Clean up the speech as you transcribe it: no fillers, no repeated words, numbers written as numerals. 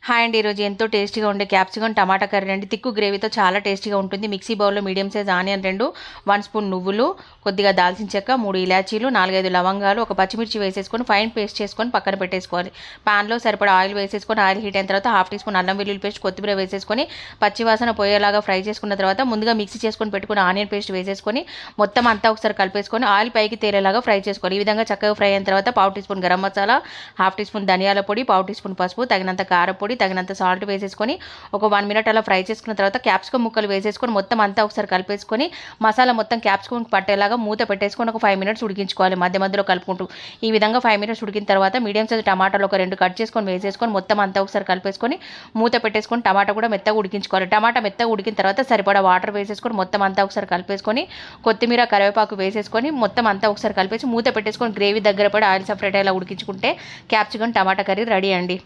Hi అండి. ఈరోజు ఎంతో టేస్టీగా ఉండే క్యాప్సికమ్ టమాటా కర్రీ అండి. తిక్కు గ్రేవీతో చాలా టేస్టీగా ఉంటుంది. మిక్సీ బౌల్లో మీడియం సైజ్ ఆనియన్ 2, 1 స్పూన్ నువ్వులు, కొద్దిగా దాల్చిన చెక్క, 3 ఇలాచీలు, 4-5 లవంగాలు, ఒక పచ్చిమిర్చి వేసేసుకొని ఫైన్ పేస్ట్ చేసుకొని పక్కన పెట్టేసుకోవాలి. పాన్లో సరిపడా ఆయిల్ వేసేసుకొని ఆయిల్ హీట్ అయిన తర్వాత 1/2 టీ స్పూన్ అల్లం వెల్లుల్లి పేస్ట్, కొత్తిమీర వేసేసుకొని పచ్చివాసన పోయేలాగా ఫ్రై చేసుకున్న తర్వాత ముందుగా మిక్సీ చేసుకొని పెట్టుకున్న ఆనియన్ పేస్ట్ వేసేసుకొని మొత్తం అంతా ఒకసారి కలిపేసుకొని ఆయిల్ పైకి తేలేలాగా ఫ్రై చేసుకోవాలి. ఈ విధంగా చక్కగా ఫ్రై అయిన తర్వాత 1/2 teaspoon garam masala, 1/2 teaspoon ధనియాల పొడి, 1/2 టీ స్పూన్ పసుపు, తగినంత కారపొడి, తగినంత సాల్ట్ వేసేసుకొని ఒక 1 మినిట్ అలా ఫ్రై చేసుకున్న తర్వాత క్యాప్సికమ్ ముక్కలు వేసేసుకొని మొత్తం అంతా ఒకసారి కలిపేసుకొని మసాలా మొత్తం క్యాప్సికమ్ పట్టేలాగా మూత పెట్టేసుకొని ఒక 5 మినిట్స్ ఉడికించుకోవాలి మధ్య మధ్యలో కలుపుకుంటూ. ఈ విధంగా 5 మినిట్స్ ఉడికిన తర్వాత మీడియం సైజ్ టమాటాలు ఒక 2 కట్ చేసుకొని వేసేసుకొని మొత్తం అంతా ఒకసారి కలిపేసుకొని మూత పెట్టేసుకొని టమాటా కూడా మెత్తగా ఉడికించుకోవాలి. టమాటా మెత్తగా ఉడికిన తర్వాత సరిపడా వాటర్ వేసేసుకొని మొత్తం అంతా ఒకసారి కలిపేసుకొని కొత్తిమీర కరివేపాకు వేసేసుకొని మొత్తం అంతా ఒకసారి కలిపేసి మూత పెట్టేసుకొని గ్రేవీ దగ్గర పడి ఆయిల్ సపరేట్ అయ్యేలా ఉడికించుకుంటే క్యాప్సికమ్ టమాటా కర్రీ రెడీ అండి.